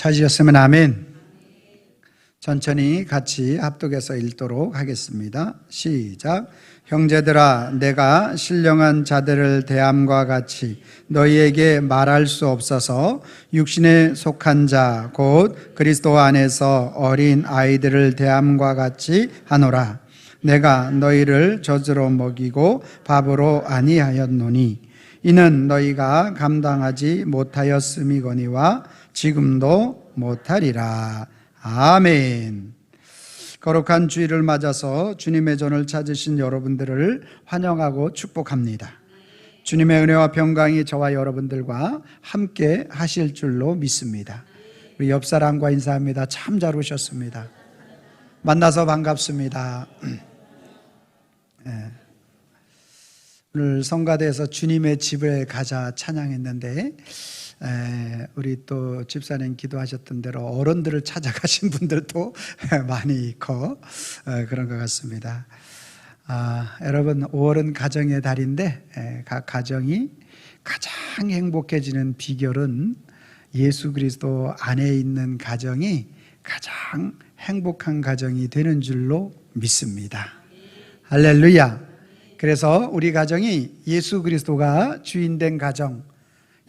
찾으셨으면 아멘. 천천히 같이 합독해서 읽도록 하겠습니다. 시작. 형제들아, 내가 신령한 자들을 대함과 같이 너희에게 말할 수 없어서 육신에 속한 자 곧 그리스도 안에서 어린 아이들을 대함과 같이 하노라. 내가 너희를 젖으로 먹이고 밥으로 아니하였노니 이는 너희가 감당하지 못하였음이거니와 지금도 못하리라. 아멘. 거룩한 주일을 맞아서 주님의 전을 찾으신 여러분들을 환영하고 축복합니다. 주님의 은혜와 평강이 저와 여러분들과 함께 하실 줄로 믿습니다. 우리 옆 사람과 인사합니다. 참 잘 오셨습니다. 만나서 반갑습니다. 네. 오늘 성가대에서 주님의 집에 가자 찬양했는데 우리 또 집사님 기도하셨던 대로 어른들을 찾아가신 분들도 많이 있고 그런 것 같습니다. 여러분, 5월은 가정의 달인데 각 가정이 가장 행복해지는 비결은 예수 그리스도 안에 있는 가정이 가장 행복한 가정이 되는 줄로 믿습니다. 할렐루야. 그래서 우리 가정이 예수 그리스도가 주인된 가정,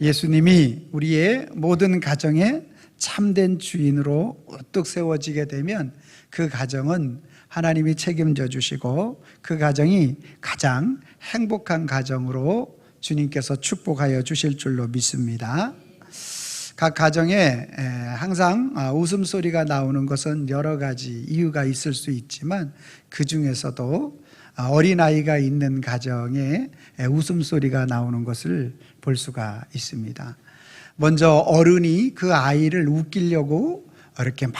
예수님이 우리의 모든 가정의 참된 주인으로 우뚝 세워지게 되면 그 가정은 하나님이 책임져 주시고 그 가정이 가장 행복한 가정으로 주님께서 축복하여 주실 줄로 믿습니다. 각 가정에 항상 웃음소리가 나오는 것은 여러 가지 이유가 있을 수 있지만 그 중에서도 어린아이가 있는 가정에 웃음소리가 나오는 것을 볼 수가 있습니다. 먼저 어른이 그 아이를 웃기려고 이렇게 막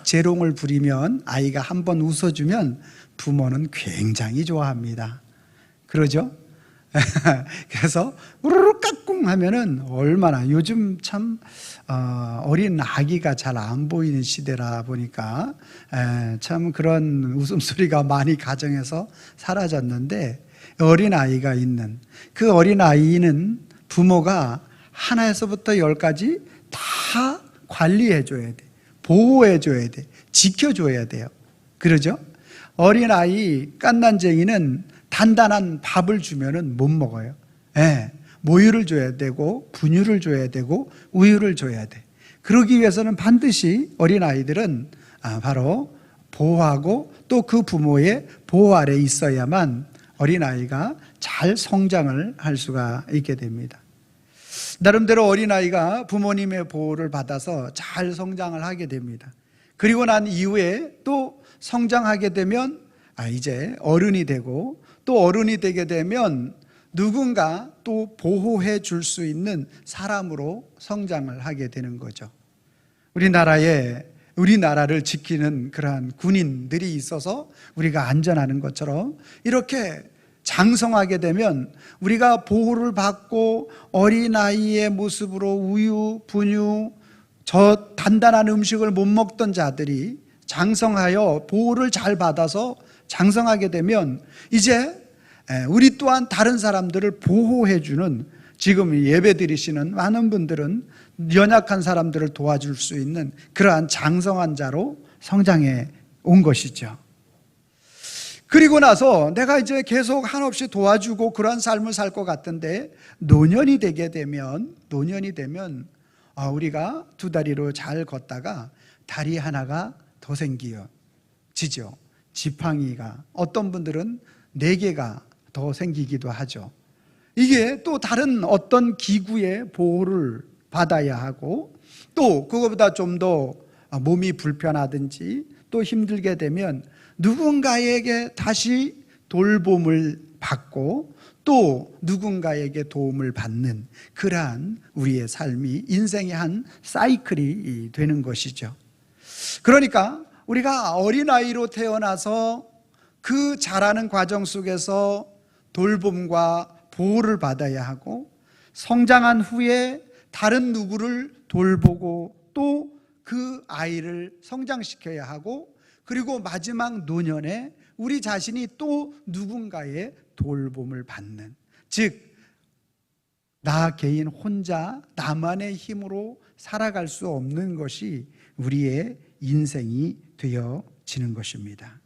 재롱을 부리면 아이가 한번 웃어주면 부모는 굉장히 좋아합니다. 그러죠? 그래서 우르르 깍꿍 하면은 얼마나 요즘 참 어린 아기가 잘 안 보이는 시대라 보니까 참 그런 웃음소리가 많이 가정에서 사라졌는데 어린 아이가 있는 그 어린 아이는 부모가 하나에서부터 10까지 다 관리해 줘야 돼, 보호해 줘야 돼, 지켜줘야 돼요. 그러죠? 어린 아이 깐난쟁이는 단단한 밥을 주면은 못 먹어요. 모유를 줘야 되고 분유를 줘야 되고 우유를 줘야 돼. 그러기 위해서는 반드시 어린아이들은 바로 보호하고 또 그 부모의 보호 아래 있어야만 어린아이가 잘 성장을 할 수가 있게 됩니다. 나름대로 어린아이가 부모님의 보호를 받아서 잘 성장을 하게 됩니다. 그리고 난 이후에 또 성장하게 되면 이제 어른이 되고 또 어른이 되게 되면 누군가 또 보호해 줄 수 있는 사람으로 성장을 하게 되는 거죠. 우리나라를 지키는 그러한 군인들이 있어서 우리가 안전하는 것처럼 이렇게 장성하게 되면 우리가 보호를 받고 어린아이의 모습으로 우유, 분유, 저 단단한 음식을 못 먹던 자들이 장성하여 보호를 잘 받아서 장성하게 되면 이제 우리 또한 다른 사람들을 보호해주는, 지금 예배 드리시는 많은 분들은 연약한 사람들을 도와줄 수 있는 그러한 장성한 자로 성장해 온 것이죠. 그리고 나서 내가 이제 계속 한없이 도와주고 그러한 삶을 살 것 같은데 노년이 되면 우리가 두 다리로 잘 걷다가 다리 하나가 더 생기지죠. 지팡이가, 어떤 분들은 4개가 더 생기기도 하죠. 이게 또 다른 어떤 기구의 보호를 받아야 하고 또 그거보다 좀 더 몸이 불편하든지 또 힘들게 되면 누군가에게 다시 돌봄을 받고 또 누군가에게 도움을 받는 그러한 우리의 삶이 인생의 한 사이클이 되는 것이죠. 그러니까 우리가 어린아이로 태어나서 그 자라는 과정 속에서 돌봄과 보호를 받아야 하고 성장한 후에 다른 누구를 돌보고 또 그 아이를 성장시켜야 하고 그리고 마지막 노년에 우리 자신이 또 누군가의 돌봄을 받는, 즉 나 개인 혼자 나만의 힘으로 살아갈 수 없는 것이 우리의 인생이 되어지는 것입니다.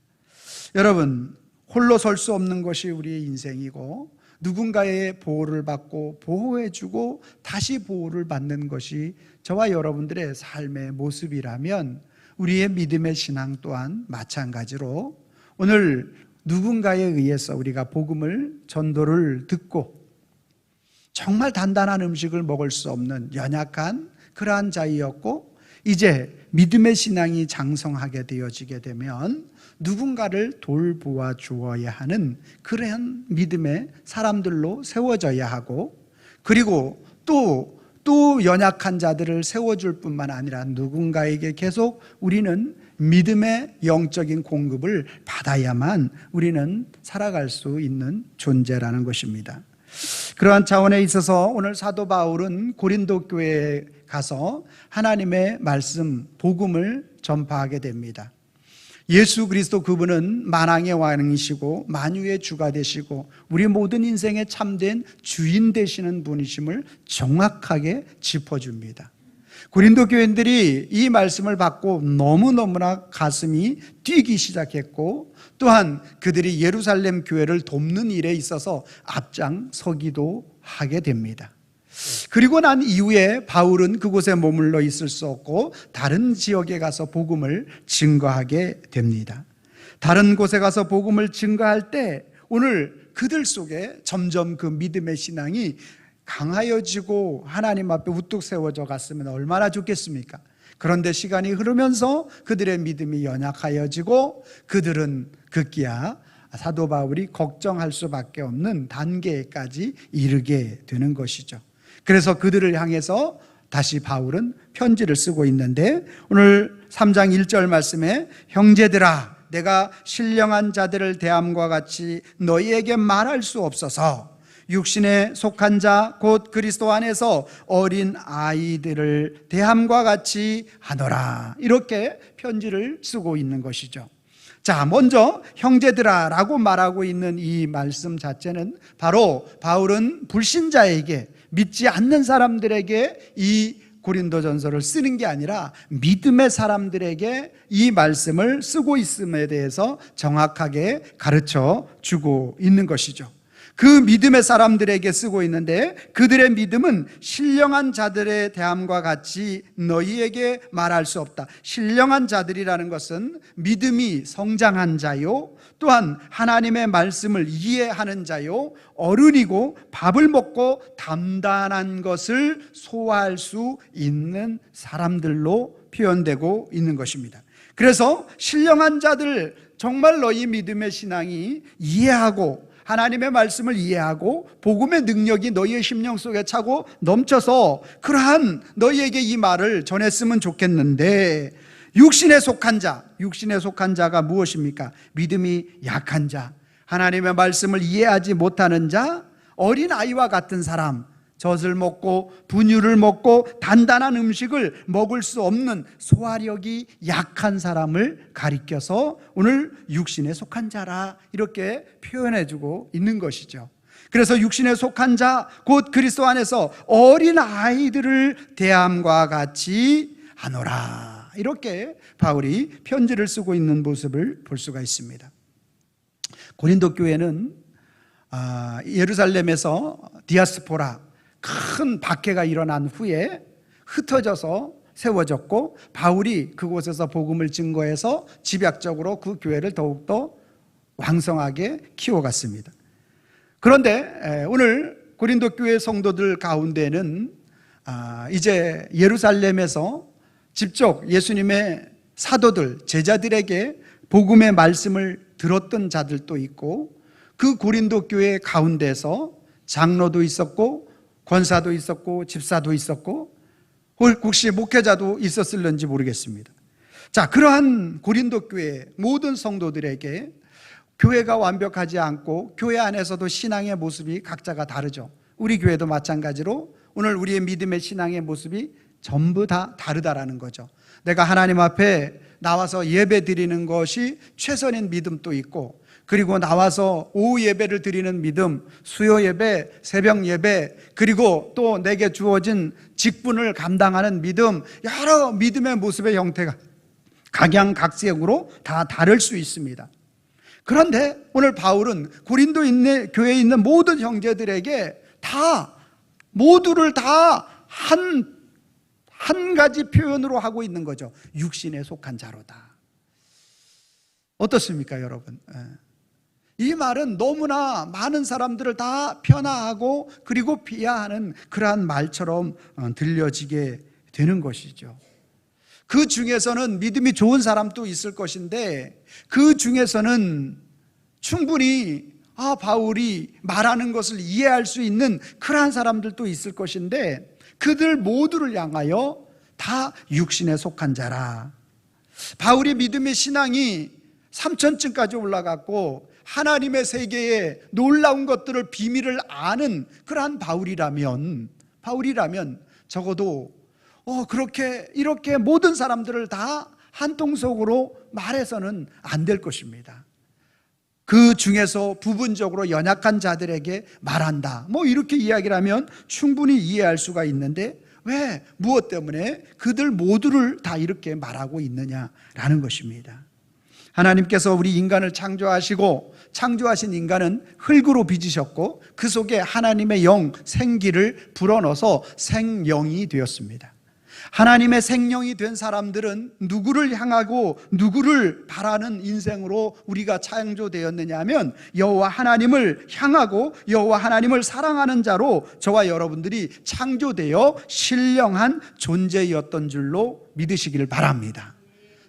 여러분, 홀로 설 수 없는 것이 우리의 인생이고 누군가의 보호를 받고 보호해주고 다시 보호를 받는 것이 저와 여러분들의 삶의 모습이라면 우리의 믿음의 신앙 또한 마찬가지로 오늘 누군가에 의해서 우리가 복음을 전도를 듣고 정말 단단한 음식을 먹을 수 없는 연약한 그러한 자이었고 이제 믿음의 신앙이 장성하게 되어지게 되면 누군가를 돌보아 주어야 하는 그러한 믿음의 사람들로 세워져야 하고 그리고 또 연약한 자들을 세워줄 뿐만 아니라 누군가에게 계속 우리는 믿음의 영적인 공급을 받아야만 우리는 살아갈 수 있는 존재라는 것입니다. 그러한 차원에 있어서 오늘 사도 바울은 고린도 교회에 가서 하나님의 말씀, 복음을 전파하게 됩니다. 예수 그리스도 그분은 만왕의 왕이시고 만유의 주가 되시고 우리 모든 인생의 참된 주인 되시는 분이심을 정확하게 짚어줍니다. 고린도 교인들이 이 말씀을 받고 너무너무나 가슴이 뛰기 시작했고 또한 그들이 예루살렘 교회를 돕는 일에 있어서 앞장서기도 하게 됩니다. 그리고 난 이후에 바울은 그곳에 머물러 있을 수 없고 다른 지역에 가서 복음을 증거하게 됩니다. 다른 곳에 가서 복음을 증거할 때 오늘 그들 속에 점점 그 믿음의 신앙이 강하여지고 하나님 앞에 우뚝 세워져 갔으면 얼마나 좋겠습니까? 그런데 시간이 흐르면서 그들의 믿음이 연약하여지고 그들은 급기야 사도 바울이 걱정할 수밖에 없는 단계까지 이르게 되는 것이죠. 그래서 그들을 향해서 다시 바울은 편지를 쓰고 있는데 오늘 3장 1절 말씀에 형제들아 내가 신령한 자들을 대함과 같이 너희에게 말할 수 없어서 육신에 속한 자 곧 그리스도 안에서 어린 아이들을 대함과 같이 하노라 이렇게 편지를 쓰고 있는 것이죠. 자, 먼저 형제들아 라고 말하고 있는 이 말씀 자체는 바로 바울은 불신자에게 믿지 않는 사람들에게 이 고린도전서를 쓰는 게 아니라 믿음의 사람들에게 이 말씀을 쓰고 있음에 대해서 정확하게 가르쳐 주고 있는 것이죠. 그 믿음의 사람들에게 쓰고 있는데 그들의 믿음은 신령한 자들의 대함과 같이 너희에게 말할 수 없다. 신령한 자들이라는 것은 믿음이 성장한 자요 또한 하나님의 말씀을 이해하는 자요 어른이고 밥을 먹고 단단한 것을 소화할 수 있는 사람들로 표현되고 있는 것입니다. 그래서 신령한 자들 정말 너희 믿음의 신앙이 이해하고 하나님의 말씀을 이해하고 복음의 능력이 너희의 심령 속에 차고 넘쳐서 그러한 너희에게 이 말을 전했으면 좋겠는데 육신에 속한 자가 무엇입니까? 믿음이 약한 자, 하나님의 말씀을 이해하지 못하는 자, 어린아이와 같은 사람, 젖을 먹고 분유를 먹고 단단한 음식을 먹을 수 없는 소화력이 약한 사람을 가리켜서 오늘 육신에 속한 자라 이렇게 표현해주고 있는 것이죠. 그래서 육신에 속한 자 곧 그리스도 안에서 어린 아이들을 대함과 같이 하노라 이렇게 바울이 편지를 쓰고 있는 모습을 볼 수가 있습니다. 고린도 교회는 예루살렘에서 디아스포라 큰 박해가 일어난 후에 흩어져서 세워졌고 바울이 그곳에서 복음을 증거해서 집약적으로 그 교회를 더욱더 왕성하게 키워갔습니다. 그런데 오늘 고린도 교회 성도들 가운데는 이제 예루살렘에서 직접 예수님의 사도들, 제자들에게 복음의 말씀을 들었던 자들도 있고 그 고린도 교회 가운데서 장로도 있었고 권사도 있었고 집사도 있었고 혹시 목회자도 있었을는지 모르겠습니다. 자, 그러한 고린도 교회 모든 성도들에게 교회가 완벽하지 않고 교회 안에서도 신앙의 모습이 각자가 다르죠. 우리 교회도 마찬가지로 오늘 우리의 믿음의 신앙의 모습이 전부 다 다르다라는 거죠. 내가 하나님 앞에 나와서 예배 드리는 것이 최선인 믿음도 있고 그리고 나와서 오후 예배를 드리는 믿음, 수요 예배, 새벽 예배, 그리고 또 내게 주어진 직분을 감당하는 믿음, 여러 믿음의 모습의 형태가 각양각색으로 다 다를 수 있습니다. 그런데 오늘 바울은 고린도 교회에 있는 모든 형제들에게 모두를 다 한 가지 표현으로 하고 있는 거죠. 육신에 속한 자로다. 어떻습니까, 여러분? 이 말은 너무나 많은 사람들을 다 편하고 그리고 비하하는 그러한 말처럼 들려지게 되는 것이죠. 그 중에서는 믿음이 좋은 사람도 있을 것인데, 그 중에서는 충분히 바울이 말하는 것을 이해할 수 있는 그러한 사람들도 있을 것인데, 그들 모두를 향하여 다 육신에 속한 자라. 바울의 믿음의 신앙이 3천층까지 올라갔고 하나님의 세계에 놀라운 것들을 비밀을 아는 그러한 바울이라면 적어도 이렇게 모든 사람들을 다 한 통속으로 말해서는 안 될 것입니다. 그 중에서 부분적으로 연약한 자들에게 말한다, 이렇게 이야기를 하면 충분히 이해할 수가 있는데, 왜, 무엇 때문에 그들 모두를 다 이렇게 말하고 있느냐라는 것입니다. 하나님께서 우리 인간을 창조하시고, 창조하신 인간은 흙으로 빚으셨고 그 속에 하나님의 영, 생기를 불어넣어서 생명이 되었습니다. 하나님의 생명이 된 사람들은 누구를 향하고 누구를 바라는 인생으로 우리가 창조되었느냐 하면, 여호와 하나님을 향하고 여호와 하나님을 사랑하는 자로 저와 여러분들이 창조되어 신령한 존재였던 줄로 믿으시기를 바랍니다.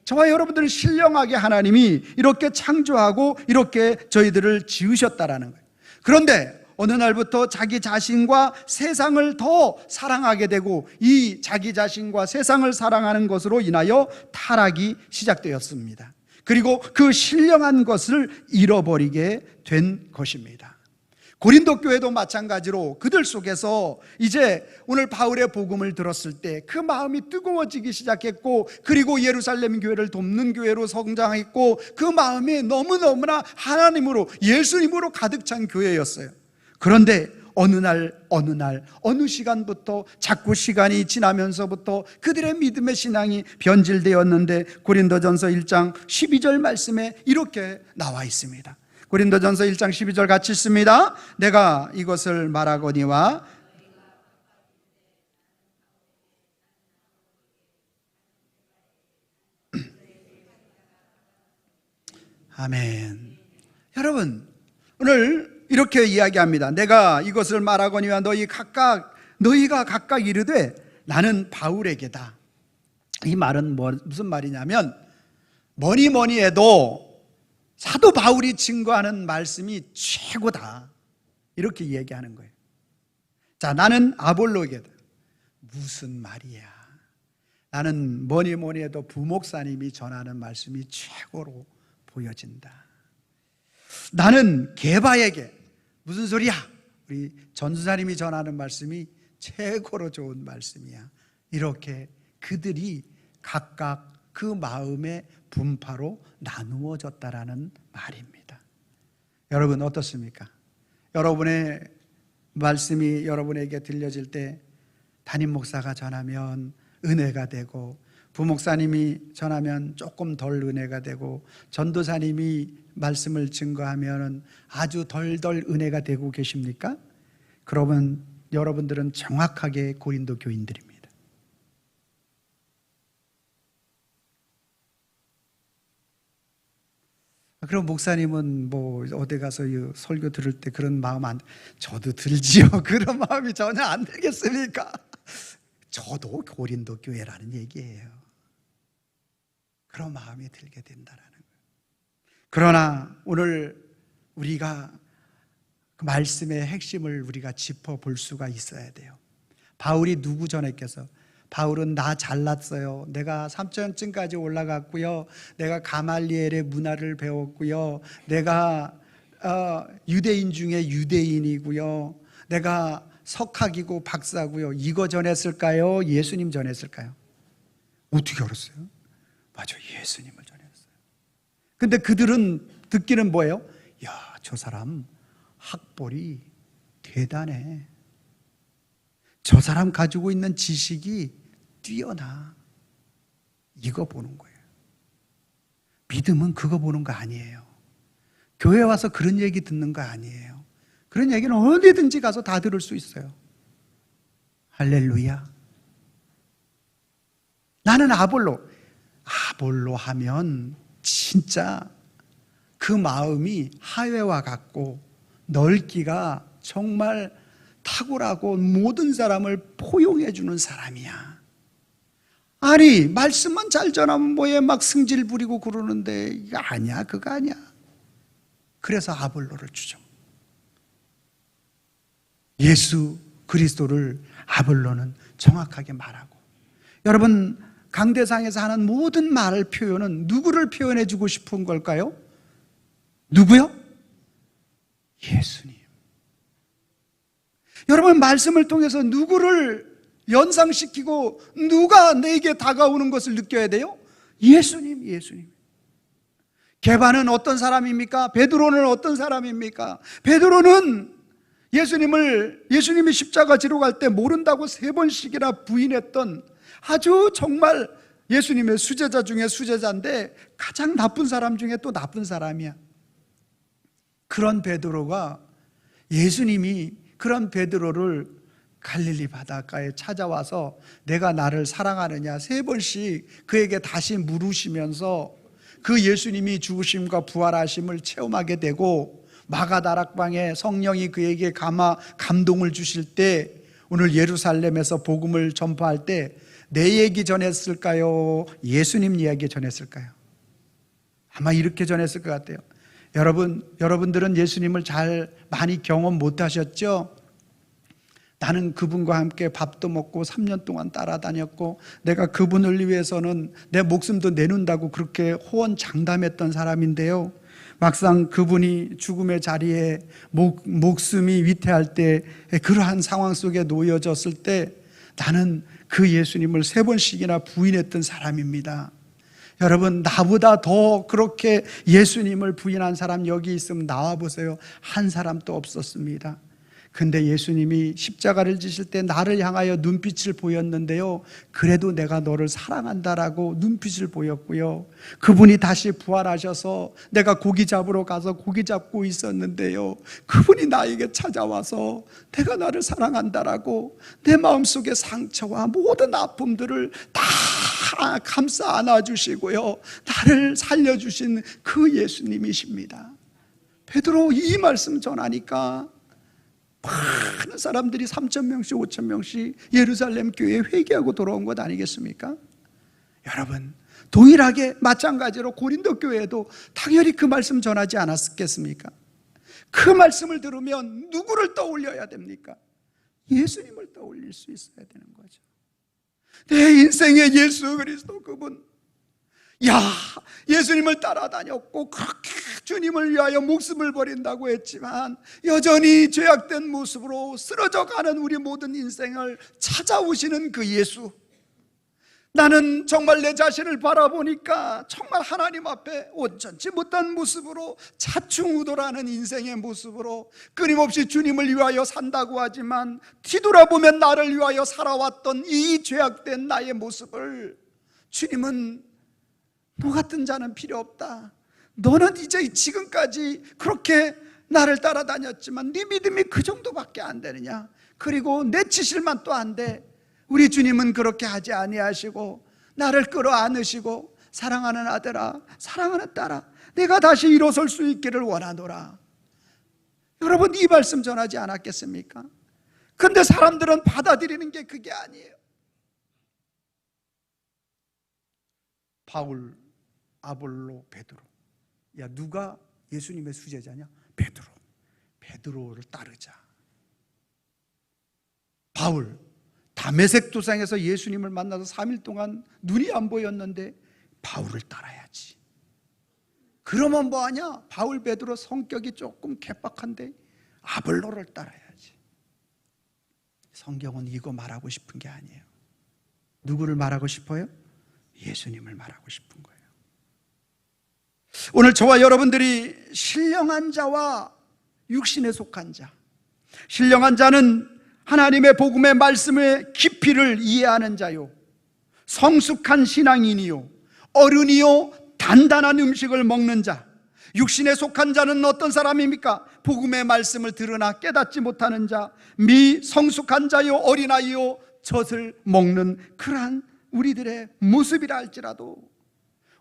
저와 여러분들을 신령하게 하나님이 이렇게 창조하고 이렇게 저희들을 지으셨다라는 거예요. 그런데 어느 날부터 자기 자신과 세상을 더 사랑하게 되고, 이 자기 자신과 세상을 사랑하는 것으로 인하여 타락이 시작되었습니다. 그리고 그 신령한 것을 잃어버리게 된 것입니다. 고린도 교회도 마찬가지로 그들 속에서 이제 오늘 바울의 복음을 들었을 때 그 마음이 뜨거워지기 시작했고, 그리고 예루살렘 교회를 돕는 교회로 성장했고, 그 마음이 너무너무나 하나님으로, 예수님으로 가득 찬 교회였어요. 그런데 어느 시간부터, 자꾸 시간이 지나면서부터 그들의 믿음의 신앙이 변질되었는데, 고린도전서 1장 12절 말씀에 이렇게 나와 있습니다. 고린도전서 1장 12절 같이 읽습니다. 내가 이것을 말하거니와 아멘. 여러분, 오늘 이렇게 이야기합니다. 내가 이것을 말하거니와 너희가 각각 이르되 나는 바울에게다. 이 말은 무슨 말이냐면, 뭐니 해도 사도 바울이 증거하는 말씀이 최고다, 이렇게 얘기하는 거예요. 자, 나는 아볼로에게다. 무슨 말이야? 나는 뭐니 해도 부목사님이 전하는 말씀이 최고로 보여진다. 나는 게바에게, 무슨 소리야? 우리 전수사님이 전하는 말씀이 최고로 좋은 말씀이야. 이렇게 그들이 각각 그 마음의 분파로 나누어졌다라는 말입니다. 여러분 어떻습니까? 여러분의 말씀이 여러분에게 들려질 때 담임 목사가 전하면 은혜가 되고, 부목사님이 전하면 조금 덜 은혜가 되고, 전도사님이 말씀을 증거하면 아주 덜 은혜가 되고 계십니까? 그러면 여러분들은 정확하게 고린도 교인들입니다. 그럼 목사님은 어디 가서 설교 들을 때 그런 마음 저도 들지요. 그런 마음이 전혀 안 들겠습니까? 저도 고린도 교회라는 얘기예요. 그런 마음이 들게 된다라는 거예요. 그러나 오늘 우리가 그 말씀의 핵심을 우리가 짚어볼 수가 있어야 돼요. 바울이 누구 전했겠어? 바울은 나 잘났어요. 내가 3천층까지 올라갔고요. 내가 가말리엘의 문화를 배웠고요. 내가 유대인 중에 유대인이고요. 내가 석학이고 박사고요. 이거 전했을까요? 예수님 전했을까요? 어떻게 알았어요? 맞아, 예수님을 전했어요. 근데 그들은 듣기는 뭐예요? 야, 저 사람 학벌이 대단해. 저 사람 가지고 있는 지식이 뛰어나. 이거 보는 거예요. 믿음은 그거 보는 거 아니에요. 교회 와서 그런 얘기 듣는 거 아니에요. 그런 얘기는 어디든지 가서 다 들을 수 있어요. 할렐루야. 나는 아볼로 하면 진짜 그 마음이 하회와 같고 넓기가 정말 탁월하고 모든 사람을 포용해 주는 사람이야. 아니, 말씀만 잘 전하면 뭐에 막 승질 부리고 그러는데 이거 아니야, 그거 아니야. 그래서 아볼로를 주죠. 예수 그리스도를 아볼로는 정확하게 말하고, 여러분 강대상에서 하는 모든 말을 표현은 누구를 표현해 주고 싶은 걸까요? 누구요? 예수님. 여러분 말씀을 통해서 누구를 연상시키고 누가 내게 다가오는 것을 느껴야 돼요? 예수님, 예수님. 게바는 어떤 사람입니까? 베드로는 어떤 사람입니까? 베드로는 예수님이 십자가 지러 갈 때 모른다고 3번씩이나 부인했던 아주 정말 예수님의 수제자 중에 수제자인데 가장 나쁜 사람 중에 또 나쁜 사람이야. 그런 베드로가, 예수님이 그런 베드로를 갈릴리 바닷가에 찾아와서 내가 나를 사랑하느냐 3번씩 그에게 다시 물으시면서 그 예수님이 죽으심과 부활하심을 체험하게 되고, 마가다락방에 성령이 그에게 감동을 주실 때, 오늘 예루살렘에서 복음을 전파할 때 내 얘기 전했을까요? 예수님 이야기 전했을까요? 아마 이렇게 전했을 것 같아요. 여러분들은 예수님을 많이 경험 못 하셨죠? 나는 그분과 함께 밥도 먹고 3년 동안 따라다녔고 내가 그분을 위해서는 내 목숨도 내놓는다고 그렇게 호언장담했던 사람인데요, 막상 그분이 죽음의 자리에 목숨이 위태할 때, 그러한 상황 속에 놓여졌을 때 나는 그 예수님을 3번씩이나 부인했던 사람입니다. 여러분, 나보다 더 그렇게 예수님을 부인한 사람 여기 있으면 나와보세요. 한 사람도 없었습니다. 근데 예수님이 십자가를 지실 때 나를 향하여 눈빛을 보였는데요, 그래도 내가 너를 사랑한다라고 눈빛을 보였고요, 그분이 다시 부활하셔서 내가 고기 잡으러 가서 고기 잡고 있었는데요, 그분이 나에게 찾아와서 내가 나를 사랑한다라고 내 마음속의 상처와 모든 아픔들을 다 감싸 안아주시고요, 나를 살려주신 그 예수님이십니다. 베드로 이 말씀 전하니까 많은 사람들이 3,000명씩 5,000명씩 예루살렘 교회에 회개하고 돌아온 것 아니겠습니까? 여러분, 동일하게 마찬가지로 고린도 교회에도 당연히 그 말씀 전하지 않았겠습니까? 그 말씀을 들으면 누구를 떠올려야 됩니까? 예수님을 떠올릴 수 있어야 되는 거죠. 내 인생의 예수 그리스도 그분, 예수님을 따라다녔고 그렇게 주님을 위하여 목숨을 버린다고 했지만 여전히 죄악된 모습으로 쓰러져가는 우리 모든 인생을 찾아오시는 그 예수, 나는 정말 내 자신을 바라보니까 정말 하나님 앞에 온전치 못한 모습으로 자충우돌하는 인생의 모습으로 끊임없이 주님을 위하여 산다고 하지만 뒤돌아보면 나를 위하여 살아왔던 이 죄악된 나의 모습을 주님은 너 같은 자는 필요 없다. 너는 이제 지금까지 그렇게 나를 따라다녔지만 네 믿음이 그 정도밖에 안 되느냐? 그리고 내치실만 또 안 돼. 우리 주님은 그렇게 하지 아니하시고 나를 끌어안으시고 사랑하는 아들아, 사랑하는 딸아, 내가 다시 일어설 수 있기를 원하노라. 여러분, 이 말씀 전하지 않았겠습니까? 근데 사람들은 받아들이는 게 그게 아니에요. 바울, 아볼로, 베드로. 누가 예수님의 수제자냐? 베드로를 따르자. 바울, 다메섹 도상에서 예수님을 만나서 3일 동안 눈이 안 보였는데 바울을 따라야지. 그러면 뭐하냐? 바울, 베드로 성격이 조금 개빡한데 아볼로를 따라야지. 성경은 이거 말하고 싶은 게 아니에요. 누구를 말하고 싶어요? 예수님을 말하고 싶은 거예요. 오늘 저와 여러분들이 신령한 자와 육신에 속한 자, 신령한 자는 하나님의 복음의 말씀의 깊이를 이해하는 자요, 성숙한 신앙인이요, 어른이요, 단단한 음식을 먹는 자. 육신에 속한 자는 어떤 사람입니까? 복음의 말씀을 들으나 깨닫지 못하는 자, 미성숙한 자요, 어린아이요, 젖을 먹는 그러한 우리들의 모습이라 할지라도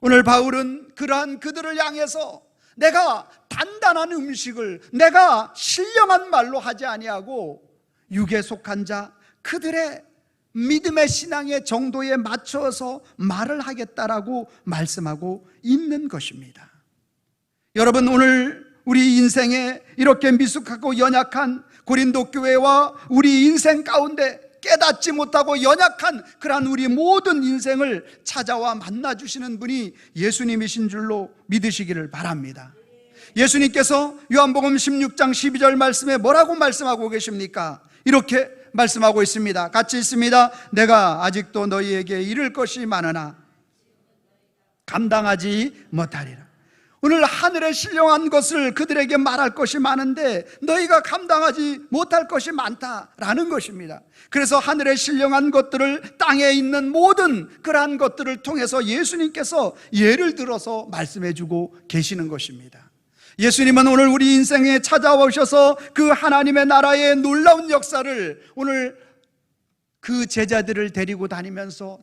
오늘 바울은 그러한 그들을 향해서 내가 단단한 음식을, 내가 신령한 말로 하지 아니하고 육에 속한 자, 그들의 믿음의 신앙의 정도에 맞춰서 말을 하겠다라고 말씀하고 있는 것입니다. 여러분, 오늘 우리 인생에 이렇게 미숙하고 연약한 고린도 교회와 우리 인생 가운데 깨닫지 못하고 연약한 그러한 우리 모든 인생을 찾아와 만나주시는 분이 예수님이신 줄로 믿으시기를 바랍니다. 예수님께서 요한복음 16장 12절 말씀에 뭐라고 말씀하고 계십니까? 이렇게 말씀하고 있습니다. 같이 있습니다. 내가 아직도 너희에게 이를 것이 많으나 감당하지 못하리라. 오늘 하늘의 신령한 것을 그들에게 말할 것이 많은데 너희가 감당하지 못할 것이 많다라는 것입니다. 그래서 하늘의 신령한 것들을 땅에 있는 모든 그러한 것들을 통해서 예수님께서 예를 들어서 말씀해주고 계시는 것입니다. 예수님은 오늘 우리 인생에 찾아오셔서 그 하나님의 나라의 놀라운 역사를 오늘 그 제자들을 데리고 다니면서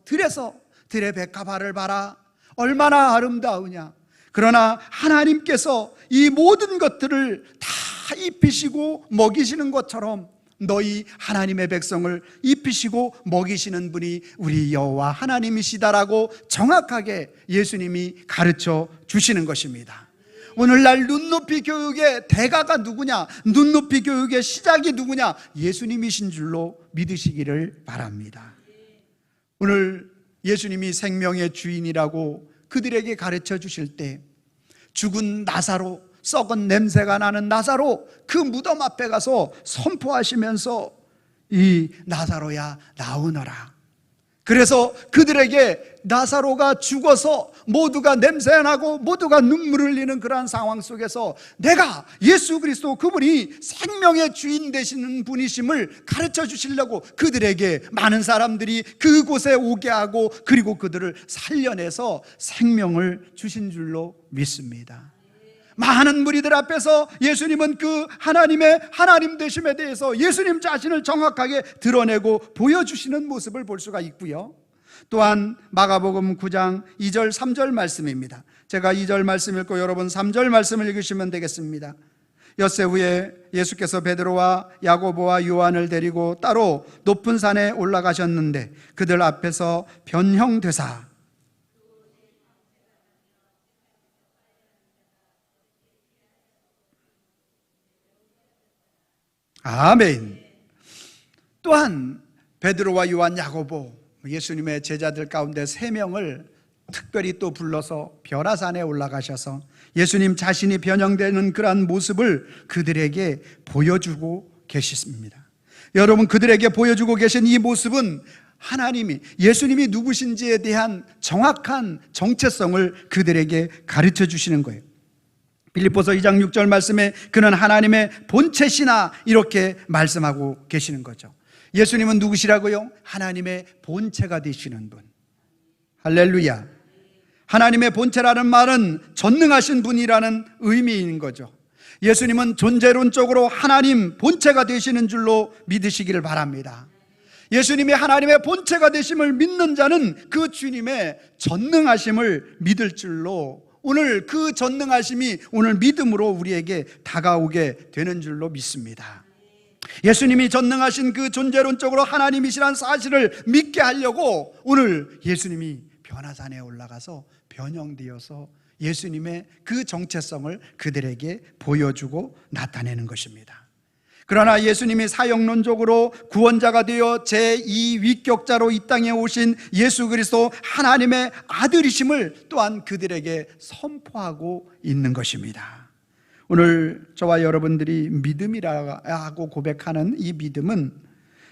들의 백합화를 봐라, 얼마나 아름다우냐. 그러나 하나님께서 이 모든 것들을 다 입히시고 먹이시는 것처럼 너희 하나님의 백성을 입히시고 먹이시는 분이 우리 여호와 하나님이시다라고 정확하게 예수님이 가르쳐 주시는 것입니다. 오늘날 눈높이 교육의 대가가 누구냐? 눈높이 교육의 시작이 누구냐? 예수님이신 줄로 믿으시기를 바랍니다. 오늘 예수님이 생명의 주인이라고 그들에게 가르쳐 주실 때 죽은 나사로, 썩은 냄새가 나는 나사로 그 무덤 앞에 가서 선포하시면서 이 나사로야 나오너라. 그래서 그들에게 나사로가 죽어서 모두가 냄새나고 모두가 눈물을 흘리는 그러한 상황 속에서 내가 예수 그리스도, 그분이 생명의 주인 되시는 분이심을 가르쳐 주시려고 그들에게 많은 사람들이 그곳에 오게 하고 그리고 그들을 살려내서 생명을 주신 줄로 믿습니다. 많은 무리들 앞에서 예수님은 그 하나님의 하나님 되심에 대해서 예수님 자신을 정확하게 드러내고 보여주시는 모습을 볼 수가 있고요. 또한 마가복음 9장 2절 3절 말씀입니다. 제가 2절 말씀 읽고 여러분 3절 말씀을 읽으시면 되겠습니다. 엿새 후에 예수께서 베드로와 야고보와 요한을 데리고 따로 높은 산에 올라가셨는데 그들 앞에서 변형되사 아멘. 또한 베드로와 요한, 야고보, 예수님의 제자들 가운데 3명을 특별히 또 불러서 변화산에 올라가셔서 예수님 자신이 변형되는 그러한 모습을 그들에게 보여주고 계십니다. 여러분, 그들에게 보여주고 계신 이 모습은 하나님이, 예수님이 누구신지에 대한 정확한 정체성을 그들에게 가르쳐 주시는 거예요. 빌립보서 2장 6절 말씀에 그는 하나님의 본체시나 이렇게 말씀하고 계시는 거죠. 예수님은 누구시라고요? 하나님의 본체가 되시는 분. 할렐루야. 하나님의 본체라는 말은 전능하신 분이라는 의미인 거죠. 예수님은 존재론적으로 하나님 본체가 되시는 줄로 믿으시기를 바랍니다. 예수님이 하나님의 본체가 되심을 믿는 자는 그 주님의 전능하심을 믿을 줄로, 오늘 그 전능하심이 오늘 믿음으로 우리에게 다가오게 되는 줄로 믿습니다. 예수님이 전능하신 그 존재론적으로 하나님이시라는 사실을 믿게 하려고 오늘 예수님이 변화산에 올라가서 변형되어서 예수님의 그 정체성을 그들에게 보여주고 나타내는 것입니다. 그러나 예수님이 사역론적으로 구원자가 되어 제2위격자로 이 땅에 오신 예수 그리스도 하나님의 아들이심을 또한 그들에게 선포하고 있는 것입니다. 오늘 저와 여러분들이 믿음이라고 고백하는 이 믿음은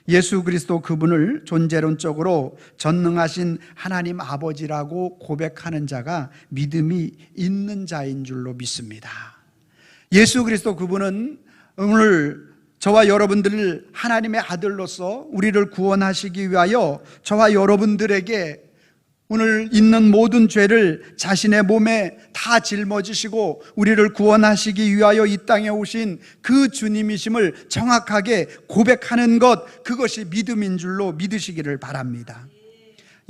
예수 그리스도 그분을 존재론적으로 전능하신 하나님 아버지라고 고백하는 자가 믿음이 있는 자인 줄로 믿습니다. 예수 그리스도 그분은 오늘 저와 여러분들을 하나님의 아들로서 우리를 구원하시기 위하여 저와 여러분들에게 오늘 있는 모든 죄를 자신의 몸에 다 짊어지시고 우리를 구원하시기 위하여 이 땅에 오신 그 주님이심을 정확하게 고백하는 것, 그것이 믿음인 줄로 믿으시기를 바랍니다.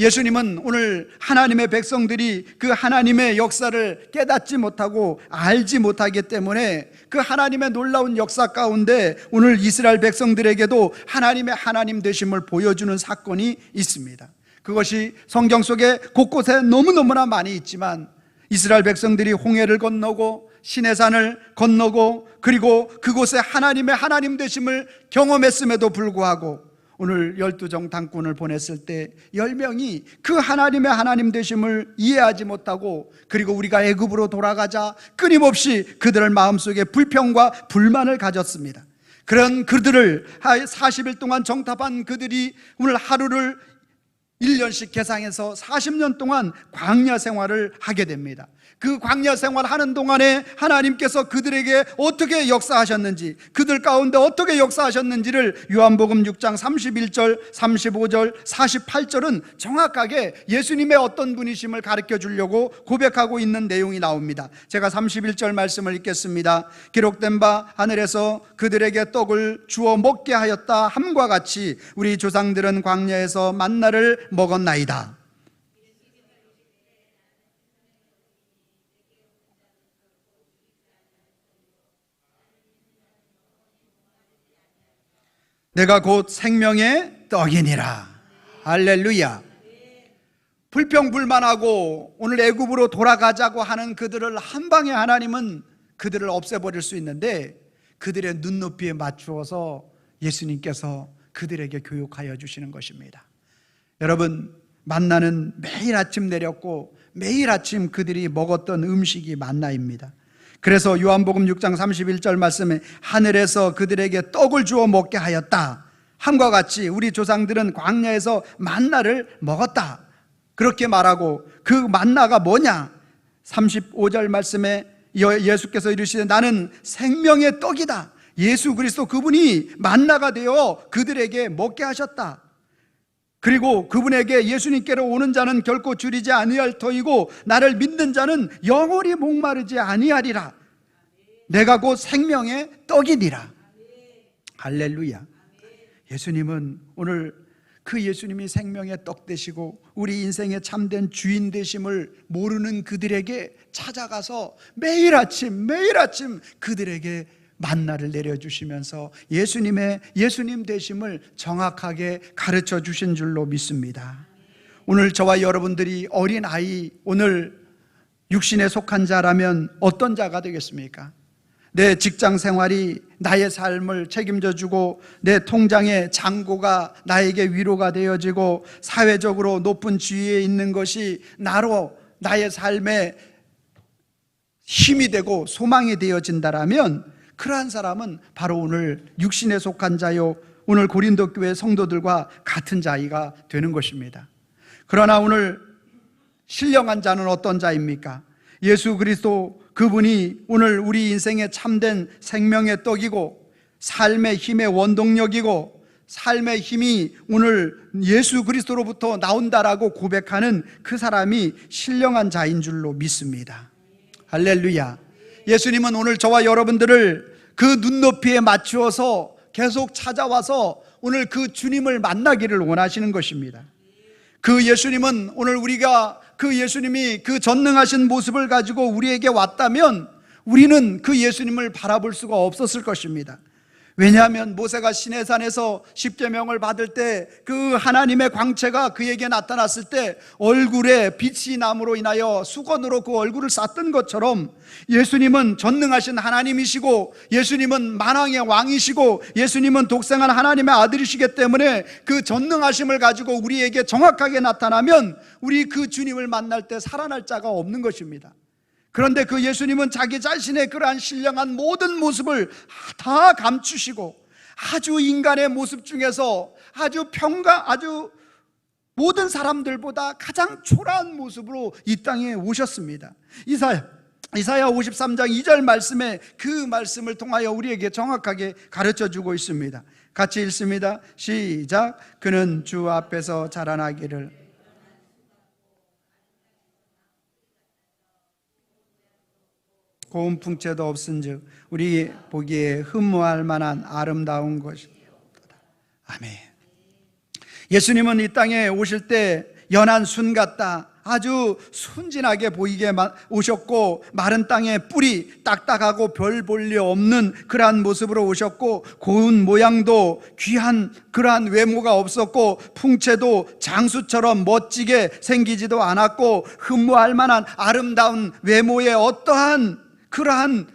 예수님은 오늘 하나님의 백성들이 그 하나님의 역사를 깨닫지 못하고 알지 못하기 때문에 그 하나님의 놀라운 역사 가운데 오늘 이스라엘 백성들에게도 하나님의 하나님 되심을 보여주는 사건이 있습니다. 그것이 성경 속에 곳곳에 너무너무나 많이 있지만 이스라엘 백성들이 홍해를 건너고 시내산을 건너고 그리고 그곳에 하나님의 하나님 되심을 경험했음에도 불구하고 오늘 12정탐꾼을 보냈을 때 10명이 그 하나님의 하나님 되심을 이해하지 못하고 그리고 우리가 애굽으로 돌아가자 끊임없이 그들의 마음속에 불평과 불만을 가졌습니다. 그런 그들을 40일 동안 정탐한 그들이 오늘 하루를 1년씩 계상해서 40년 동안 광야 생활을 하게 됩니다. 그 광야 생활 하는 동안에 하나님께서 그들에게 어떻게 역사하셨는지, 그들 가운데 어떻게 역사하셨는지를 요한복음 6장 31절, 35절, 48절은 정확하게 예수님의 어떤 분이심을 가르쳐 주려고 고백하고 있는 내용이 나옵니다. 제가 31절 말씀을 읽겠습니다. 기록된 바 하늘에서 그들에게 떡을 주어 먹게 하였다 함과 같이 우리 조상들은 광야에서 만나를 먹었나이다. 내가 곧 생명의 떡이니라. 할렐루야. 불평불만하고 오늘 애굽으로 돌아가자고 하는 그들을 한 방에 하나님은 그들을 없애버릴 수 있는데 그들의 눈높이에 맞추어서 예수님께서 그들에게 교육하여 주시는 것입니다. 여러분, 만나는 매일 아침 내렸고 매일 아침 그들이 먹었던 음식이 만나입니다. 그래서 요한복음 6장 31절 말씀에 하늘에서 그들에게 떡을 주어 먹게 하였다 함과 같이 우리 조상들은 광야에서 만나를 먹었다 그렇게 말하고, 그 만나가 뭐냐? 35절 말씀에 예수께서 이르시되 나는 생명의 떡이다. 예수 그리스도 그분이 만나가 되어 그들에게 먹게 하셨다. 그리고 그분에게 예수님께로 오는 자는 결코 줄이지 아니할 터이고 나를 믿는 자는 영원히 목마르지 아니하리라. 내가 곧 생명의 떡이니라. 할렐루야. 예수님은 오늘 그 예수님이 생명의 떡 되시고 우리 인생의 참된 주인 되심을 모르는 그들에게 찾아가서 매일 아침 그들에게 만나를 내려주시면서 예수님 되심을 정확하게 가르쳐 주신 줄로 믿습니다. 오늘 저와 여러분들이 어린아이, 오늘 육신에 속한 자라면 어떤 자가 되겠습니까? 내 직장 생활이 나의 삶을 책임져 주고 내 통장의 잔고가 나에게 위로가 되어지고 사회적으로 높은 지위에 있는 것이 나의 삶에 힘이 되고 소망이 되어진다라면 그러한 사람은 바로 오늘 육신에 속한 자요, 오늘 고린도 교회 성도들과 같은 자이가 되는 것입니다. 그러나 오늘 신령한 자는 어떤 자입니까? 예수 그리스도 그분이 오늘 우리 인생의 참된 생명의 떡이고 삶의 힘의 원동력이고 삶의 힘이 오늘 예수 그리스도로부터 나온다라고 고백하는 그 사람이 신령한 자인 줄로 믿습니다. 할렐루야. 예수님은 오늘 저와 여러분들을 그 눈높이에 맞추어서 계속 찾아와서 오늘 그 주님을 만나기를 원하시는 것입니다. 그 예수님은 오늘 우리가 그 예수님이 그 전능하신 모습을 가지고 우리에게 왔다면 우리는 그 예수님을 바라볼 수가 없었을 것입니다. 왜냐하면 모세가 시내산에서 십계명을 받을 때 그 하나님의 광채가 그에게 나타났을 때 얼굴에 빛이 남으로 인하여 수건으로 그 얼굴을 쌌던 것처럼 예수님은 전능하신 하나님이시고 예수님은 만왕의 왕이시고 예수님은 독생한 하나님의 아들이시기 때문에 그 전능하심을 가지고 우리에게 정확하게 나타나면 우리 그 주님을 만날 때 살아날 자가 없는 것입니다. 그런데 그 예수님은 자기 자신의 그러한 신령한 모든 모습을 다 감추시고 아주 인간의 모습 중에서 아주 모든 사람들보다 가장 초라한 모습으로 이 땅에 오셨습니다. 이사야 53장 2절 말씀에 그 말씀을 통하여 우리에게 정확하게 가르쳐주고 있습니다. 같이 읽습니다. 시작. 그는 주 앞에서 자라나기를 고운 풍채도 없은즉 우리 보기에 흠모할 만한 아름다운 것이다. 아멘. 예수님은 이 땅에 오실 때 연한 순 같다, 아주 순진하게 보이게 오셨고, 마른 땅에 뿌리 딱딱하고 별 볼 일 없는 그러한 모습으로 오셨고, 고운 모양도 귀한 그러한 외모가 없었고, 풍채도 장수처럼 멋지게 생기지도 않았고, 흠모할 만한 아름다운 외모의 어떠한 그러한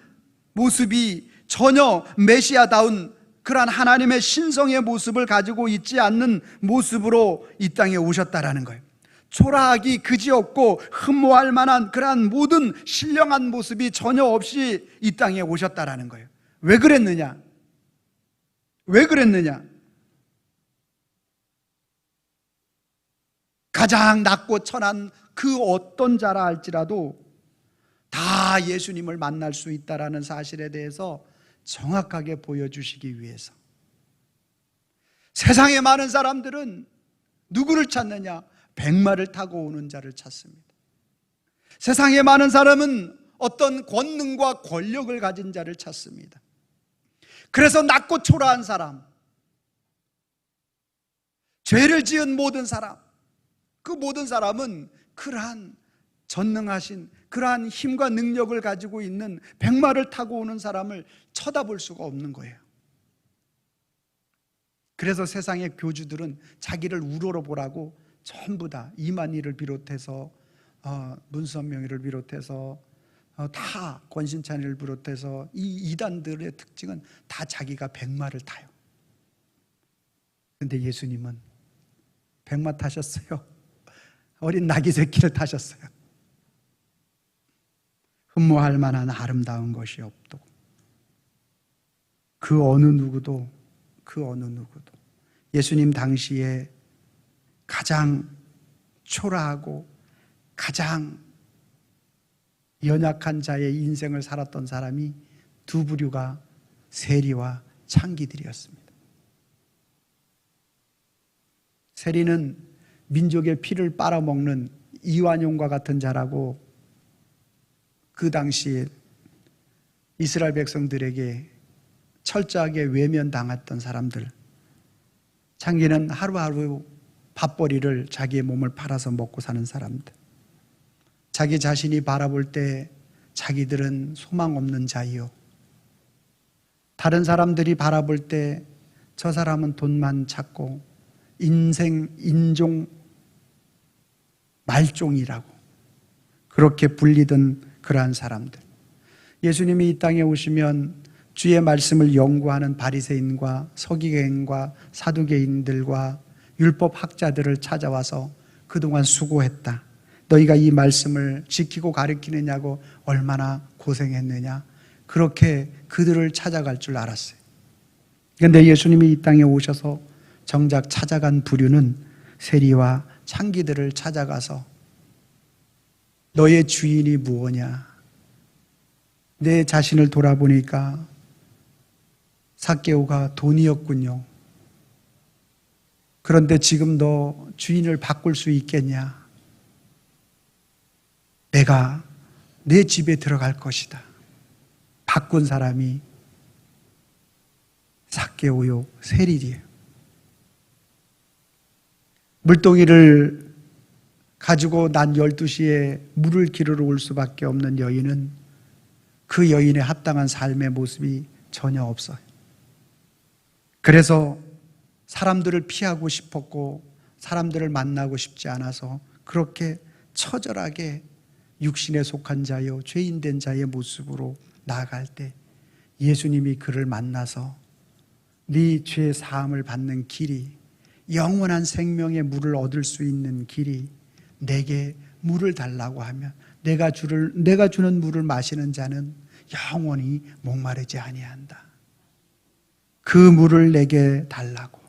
모습이 전혀 메시아다운 그러한 하나님의 신성의 모습을 가지고 있지 않는 모습으로 이 땅에 오셨다라는 거예요. 초라하기 그지없고 흠모할 만한 그러한 모든 신령한 모습이 전혀 없이 이 땅에 오셨다라는 거예요. 왜 그랬느냐? 가장 낮고 천한 그 어떤 자라 할지라도 다 예수님을 만날 수 있다라는 사실에 대해서 정확하게 보여주시기 위해서. 세상에 많은 사람들은 누구를 찾느냐? 백마를 타고 오는 자를 찾습니다. 세상에 많은 사람은 어떤 권능과 권력을 가진 자를 찾습니다. 그래서 낮고 초라한 사람, 죄를 지은 모든 사람, 그 모든 사람은 그러한 전능하신 그러한 힘과 능력을 가지고 있는 백마를 타고 오는 사람을 쳐다볼 수가 없는 거예요. 그래서 세상의 교주들은 자기를 우러러보라고 전부 다 이만희를 비롯해서 문선명이를 비롯해서 다 권신찬이를 비롯해서 이 이단들의 특징은 다 자기가 백마를 타요. 그런데 예수님은 백마 타셨어요? 어린 나귀 새끼를 타셨어요. 흠모할 만한 아름다운 것이 없고 그 어느 누구도 예수님 당시에 가장 초라하고 가장 연약한 자의 인생을 살았던 사람이 두 부류가 세리와 창기들이었습니다. 세리는 민족의 피를 빨아먹는 이완용과 같은 자라고 그 당시 이스라엘 백성들에게 철저하게 외면당했던 사람들. 창기는 하루하루 밥벌이를 자기의 몸을 팔아서 먹고 사는 사람들. 자기 자신이 바라볼 때 자기들은 소망 없는 자이요, 다른 사람들이 바라볼 때 저 사람은 돈만 찾고 인종 말종이라고 그렇게 불리던 그러한 사람들. 예수님이 이 땅에 오시면 주의 말씀을 연구하는 바리새인과 서기관과 사두개인들과 율법 학자들을 찾아와서 그동안 수고했다, 너희가 이 말씀을 지키고 가르치느냐고 얼마나 고생했느냐, 그렇게 그들을 찾아갈 줄 알았어요. 그런데 예수님이 이 땅에 오셔서 정작 찾아간 부류는 세리와 창기들을 찾아가서 너의 주인이 무엇냐? 내 자신을 돌아보니까 삭개오가 돈이었군요. 그런데 지금 너 주인을 바꿀 수 있겠냐? 내가 내 집에 들어갈 것이다. 바꾼 사람이 삭개오요, 세리예요. 물동이를 가지고 낮 12시에 물을 기르러 올 수밖에 없는 여인은 그 여인의 합당한 삶의 모습이 전혀 없어요. 그래서 사람들을 피하고 싶었고 사람들을 만나고 싶지 않아서 그렇게 처절하게 육신에 속한 자요, 죄인된 자의 모습으로 나아갈 때 예수님이 그를 만나서 네 죄 사함을 받는 길이, 영원한 생명의 물을 얻을 수 있는 길이 내게 물을 달라고 하면 내가 주는 물을 마시는 자는 영원히 목마르지 아니한다. 그 물을 내게 달라고.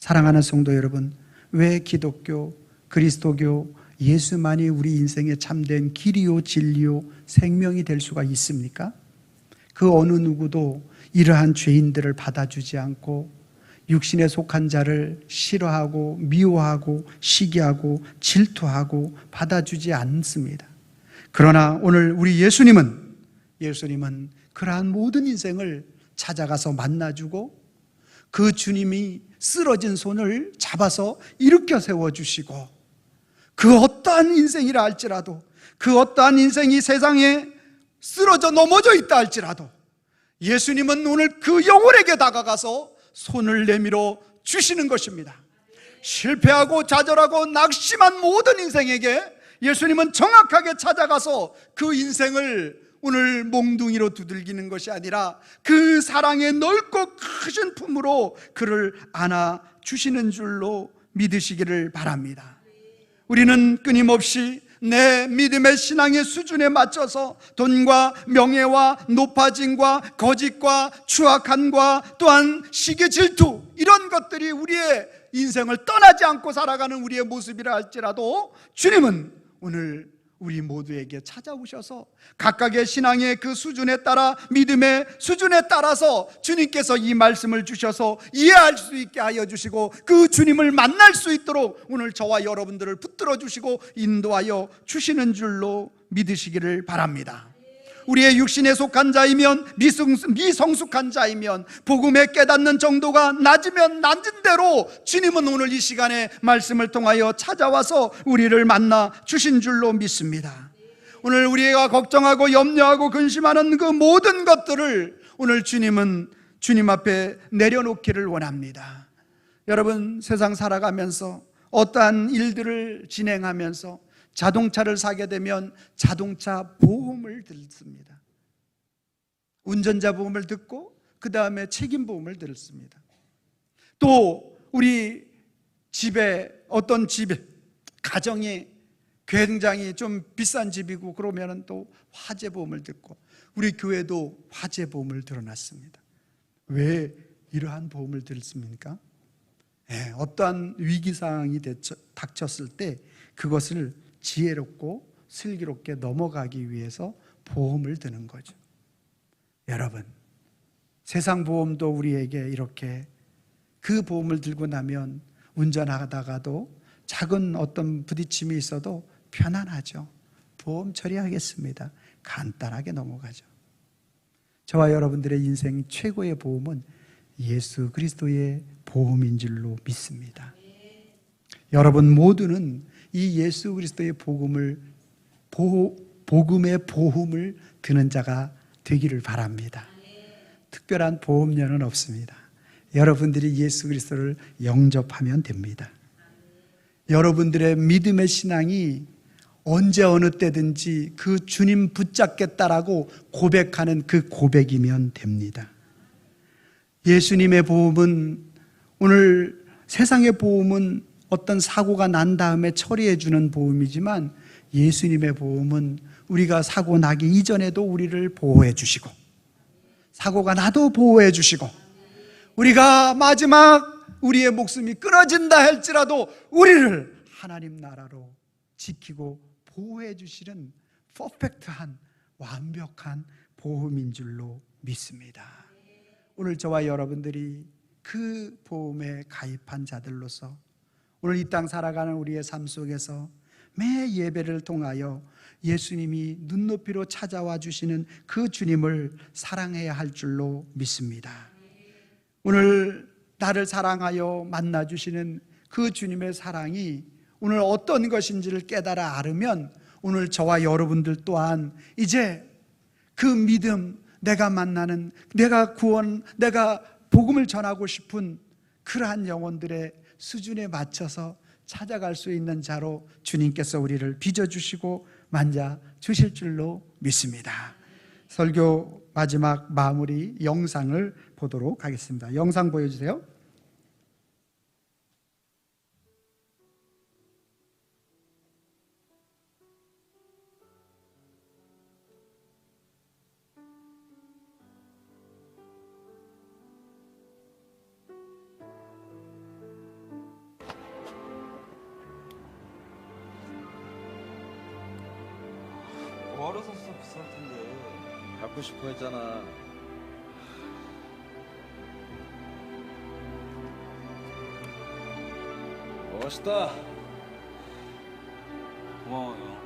사랑하는 성도 여러분, 왜 기독교, 그리스도교, 예수만이 우리 인생의 참된 길이요 진리요 생명이 될 수가 있습니까? 그 어느 누구도 이러한 죄인들을 받아주지 않고 육신에 속한 자를 싫어하고 미워하고 시기하고 질투하고 받아주지 않습니다. 그러나 오늘 우리 예수님은 그러한 모든 인생을 찾아가서 만나주고 그 주님이 쓰러진 손을 잡아서 일으켜 세워주시고 그 어떠한 인생이라 할지라도 그 어떠한 인생이 세상에 쓰러져 넘어져 있다 할지라도 예수님은 오늘 그 영혼에게 다가가서 손을 내밀어 주시는 것입니다. 실패하고 좌절하고 낙심한 모든 인생에게 예수님은 정확하게 찾아가서 그 인생을 오늘 몽둥이로 두들기는 것이 아니라 그 사랑의 넓고 크신 품으로 그를 안아 주시는 줄로 믿으시기를 바랍니다. 우리는 끊임없이 내 믿음의 신앙의 수준에 맞춰서 돈과 명예와 높아짐과 거짓과 추악함과 또한 시기 질투 이런 것들이 우리의 인생을 떠나지 않고 살아가는 우리의 모습이라 할지라도 주님은 오늘 우리 모두에게 찾아오셔서 각각의 신앙의 그 수준에 따라 믿음의 수준에 따라서 주님께서 이 말씀을 주셔서 이해할 수 있게 하여 주시고 그 주님을 만날 수 있도록 오늘 저와 여러분들을 붙들어 주시고 인도하여 주시는 줄로 믿으시기를 바랍니다. 우리의 육신에 속한 자이면 미성숙한 자이면 복음에 깨닫는 정도가 낮으면 낮은 대로 주님은 오늘 이 시간에 말씀을 통하여 찾아와서 우리를 만나 주신 줄로 믿습니다. 오늘 우리가 걱정하고 염려하고 근심하는 그 모든 것들을 오늘 주님은 주님 앞에 내려놓기를 원합니다. 여러분, 세상 살아가면서 어떠한 일들을 진행하면서 자동차를 사게 되면 자동차 보험을 듣습니다. 운전자 보험을 듣고 그 다음에 책임보험을 들습니다. 또 우리 집에 어떤 집에 가정이 굉장히 좀 비싼 집이고 그러면 또 화재보험을 듣고 우리 교회도 화재보험을 들어놨습니다. 왜 이러한 보험을 들습니까? 어떠한 위기상황이 닥쳤을 때 그것을 지혜롭고 슬기롭게 넘어가기 위해서 보험을 드는 거죠. 여러분, 세상 보험도 우리에게 이렇게 그 보험을 들고 나면 운전하다가도 작은 어떤 부딪힘이 있어도 편안하죠. 보험 처리하겠습니다. 간단하게 넘어가죠. 저와 여러분들의 인생 최고의 보험은 예수 그리스도의 보험인 줄로 믿습니다. 여러분 모두는 이 예수 그리스도의 복음의 보험을 드는 자가 되기를 바랍니다. 특별한 보험료는 없습니다. 여러분들이 예수 그리스도를 영접하면 됩니다. 여러분들의 믿음의 신앙이 언제 어느 때든지 그 주님 붙잡겠다라고 고백하는 그 고백이면 됩니다. 예수님의 보험은 오늘 세상의 보험은 어떤 사고가 난 다음에 처리해 주는 보험이지만 예수님의 보험은 우리가 사고 나기 이전에도 우리를 보호해 주시고 사고가 나도 보호해 주시고 우리가 마지막 우리의 목숨이 끊어진다 할지라도 우리를 하나님 나라로 지키고 보호해 주시는 퍼펙트한 완벽한 보험인 줄로 믿습니다. 오늘 저와 여러분들이 그 보험에 가입한 자들로서 오늘 이 땅 살아가는 우리의 삶 속에서 매 예배를 통하여 예수님이 눈높이로 찾아와 주시는 그 주님을 사랑해야 할 줄로 믿습니다. 오늘 나를 사랑하여 만나 주시는 그 주님의 사랑이 오늘 어떤 것인지를 깨달아 알으면 오늘 저와 여러분들 또한 이제 그 믿음, 내가 만나는, 내가 구원, 내가 복음을 전하고 싶은 그러한 영혼들의 수준에 맞춰서 찾아갈 수 있는 자로 주님께서 우리를 빚어주시고 만져주실 줄로 믿습니다. 설교 마지막 마무리 영상을 보도록 하겠습니다. 영상 보여주세요. 뭐하러 샀어? 비쌀 텐데. 갖고 싶어 했잖아. 멋있다. 고마워요.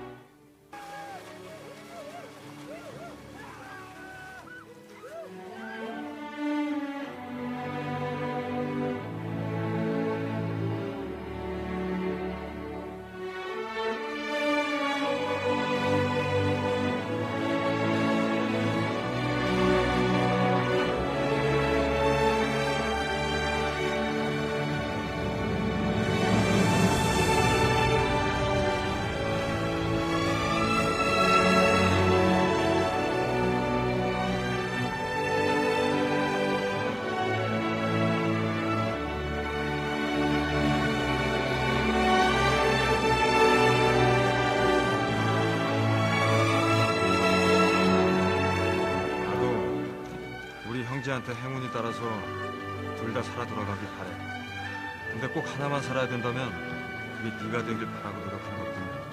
우리 형제한테 행운이 따라서 둘 다 살아 돌아가길 바래. 근데 꼭 하나만 살아야 된다면 그게 네가 되길 바라고 노력하는 것뿐이야.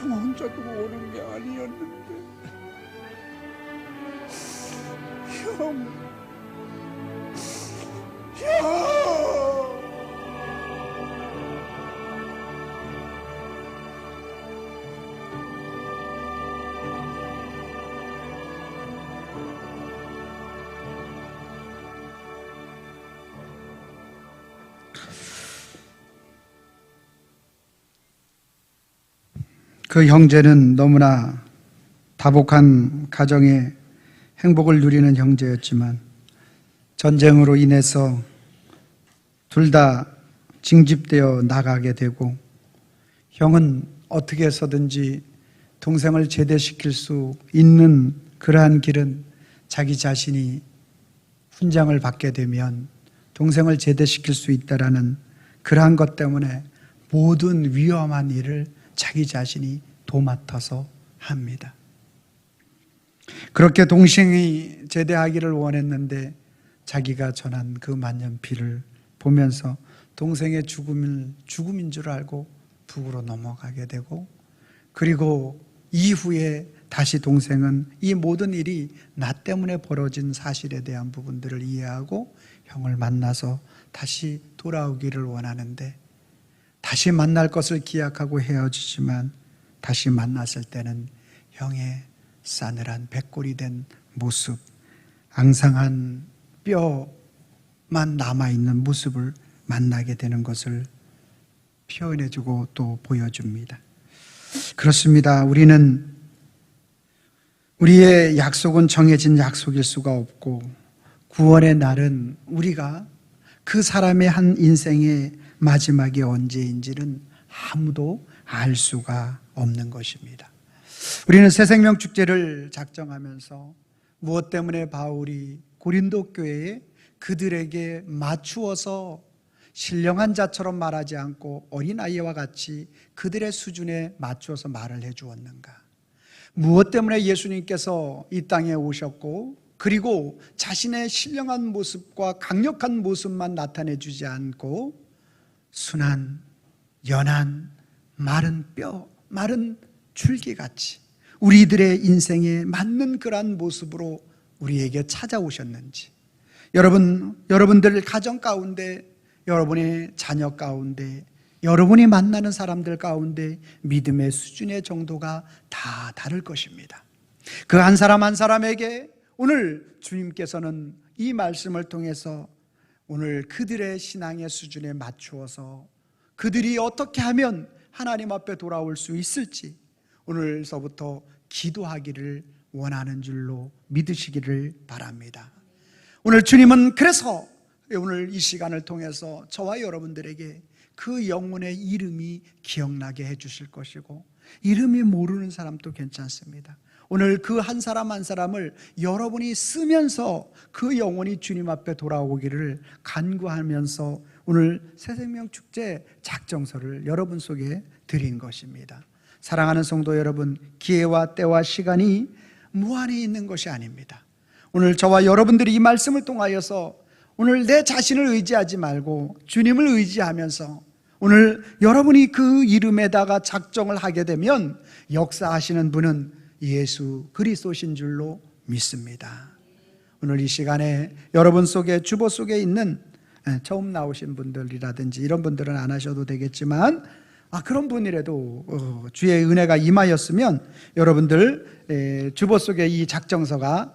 형 혼자 두고 오는 게 아니었는데 형 그 형제는 너무나 다복한 가정의 행복을 누리는 형제였지만 전쟁으로 인해서 둘 다 징집되어 나가게 되고 형은 어떻게 해서든지 동생을 제대시킬 수 있는 그러한 길은 자기 자신이 훈장을 받게 되면 동생을 제대시킬 수 있다라는 그러한 것 때문에 모든 위험한 일을 자기 자신이 도맡아서 합니다. 그렇게 동생이 제대하기를 원했는데 자기가 전한 그 만년필을 보면서 동생의 죽음을 죽음인 줄 알고 북으로 넘어가게 되고, 그리고 이후에 다시 동생은 이 모든 일이 나 때문에 벌어진 사실에 대한 부분들을 이해하고 형을 만나서 다시 돌아오기를 원하는데, 다시 만날 것을 기약하고 헤어지지만 다시 만났을 때는 형의 싸늘한 백골이 된 모습, 앙상한 뼈만 남아있는 모습을 만나게 되는 것을 표현해주고 또 보여줍니다. 그렇습니다. 우리의 약속은 정해진 약속일 수가 없고, 구원의 날은 우리가 그 사람의 한 인생의 마지막이 언제인지는 아무도 알 수가 없는 것입니다. 우리는 새생명 축제를 작정하면서 무엇 때문에 바울이 고린도 교회에 그들에게 맞추어서 신령한 자처럼 말하지 않고 어린아이와 같이 그들의 수준에 맞춰서 말을 해주었는가? 무엇 때문에 예수님께서 이 땅에 오셨고, 그리고 자신의 신령한 모습과 강력한 모습만 나타내주지 않고 순한, 연한, 마른 뼈, 마른 줄기같이 우리들의 인생에 맞는 그러한 모습으로 우리에게 찾아오셨는지, 여러분들 가정 가운데, 여러분의 자녀 가운데, 여러분이 만나는 사람들 가운데 믿음의 수준의 정도가 다 다를 것입니다. 그 한 사람 한 사람에게 오늘 주님께서는 이 말씀을 통해서 오늘 그들의 신앙의 수준에 맞추어서 그들이 어떻게 하면 하나님 앞에 돌아올 수 있을지 오늘서부터 기도하기를 원하는 줄로 믿으시기를 바랍니다. 오늘 주님은 그래서 오늘 이 시간을 통해서 저와 여러분들에게 그 영혼의 이름이 기억나게 해주실 것이고, 이름이 모르는 사람도 괜찮습니다. 오늘 그 한 사람 한 사람을 여러분이 쓰면서 그 영혼이 주님 앞에 돌아오기를 간구하면서 오늘 새생명축제 작정서를 여러분 속에 드린 것입니다. 사랑하는 성도 여러분, 기회와 때와 시간이 무한히 있는 것이 아닙니다. 오늘 저와 여러분들이 이 말씀을 통하여서 오늘 내 자신을 의지하지 말고 주님을 의지하면서 오늘 여러분이 그 이름에다가 작정을 하게 되면 역사하시는 분은 예수 그리스도신 줄로 믿습니다. 오늘 이 시간에 여러분 속에, 주보 속에 있는 처음 나오신 분들이라든지 이런 분들은 안 하셔도 되겠지만, 그런 분이라도 주의 은혜가 임하였으면 여러분들 주보 속에 이 작정서가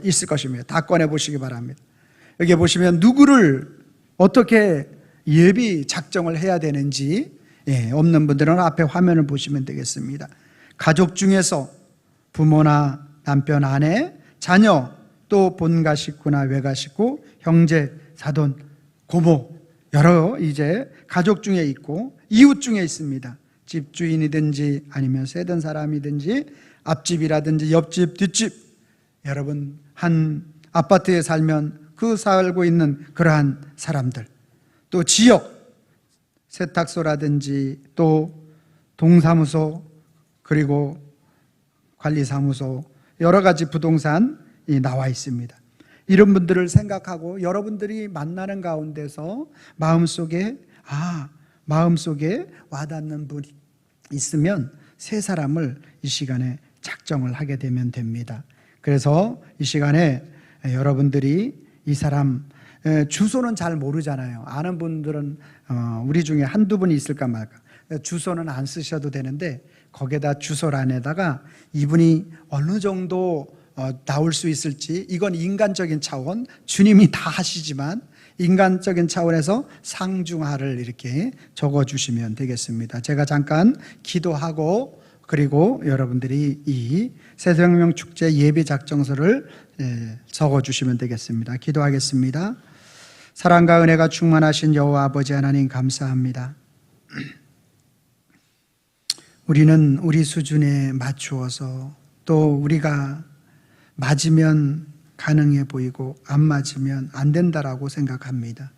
있을 것입니다. 다 꺼내 보시기 바랍니다. 여기 보시면 누구를 어떻게 예비 작정을 해야 되는지, 없는 분들은 앞에 화면을 보시면 되겠습니다. 가족 중에서 부모나 남편, 아내, 자녀, 또 본가 식구나 외가 식구, 형제, 사돈, 고모, 여러 이제 가족 중에 있고 이웃 중에 있습니다. 집주인이든지 아니면 세던 사람이든지 앞집이라든지 옆집, 뒷집, 여러분 한 아파트에 살면 그 살고 있는 그러한 사람들, 또 지역, 세탁소라든지 또 동사무소, 그리고 관리사무소, 여러 가지 부동산이 나와 있습니다. 이런 분들을 생각하고 여러분들이 만나는 가운데서 마음속에 와닿는 분이 있으면 세 사람을 이 시간에 작정을 하게 되면 됩니다. 그래서 이 시간에 여러분들이 이 사람 주소는 잘 모르잖아요. 아는 분들은 우리 중에 한두 분이 있을까 말까. 주소는 안 쓰셔도 되는데 거기에다 주소란에다가 이분이 어느 정도 나올 수 있을지, 이건 인간적인 차원, 주님이 다 하시지만 인간적인 차원에서 상중하를 이렇게 적어주시면 되겠습니다. 제가 잠깐 기도하고 그리고 여러분들이 이 새생명축제 예비작정서를 적어주시면 되겠습니다. 기도하겠습니다. 사랑과 은혜가 충만하신 여호와 아버지 하나님, 감사합니다. 우리는 우리 수준에 맞추어서, 또 우리가 맞으면 가능해 보이고 안 맞으면 안 된다라고 생각합니다.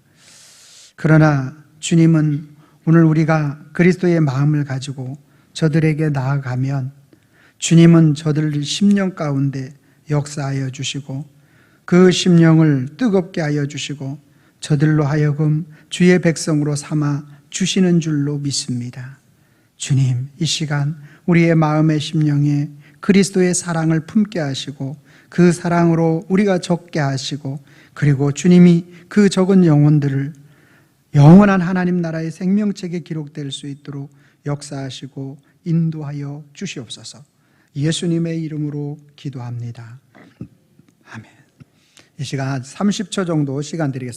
그러나 주님은 오늘 우리가 그리스도의 마음을 가지고 저들에게 나아가면 주님은 저들 심령 가운데 역사하여 주시고 그 심령을 뜨겁게 하여 주시고 저들로 하여금 주의 백성으로 삼아 주시는 줄로 믿습니다. 주님, 이 시간 우리의 마음의 심령에 그리스도의 사랑을 품게 하시고 그 사랑으로 우리가 적게 하시고, 그리고 주님이 그 적은 영혼들을 영원한 하나님 나라의 생명책에 기록될 수 있도록 역사하시고 인도하여 주시옵소서. 예수님의 이름으로 기도합니다. 아멘. 이 시간 30초 정도 시간 드리겠습니다.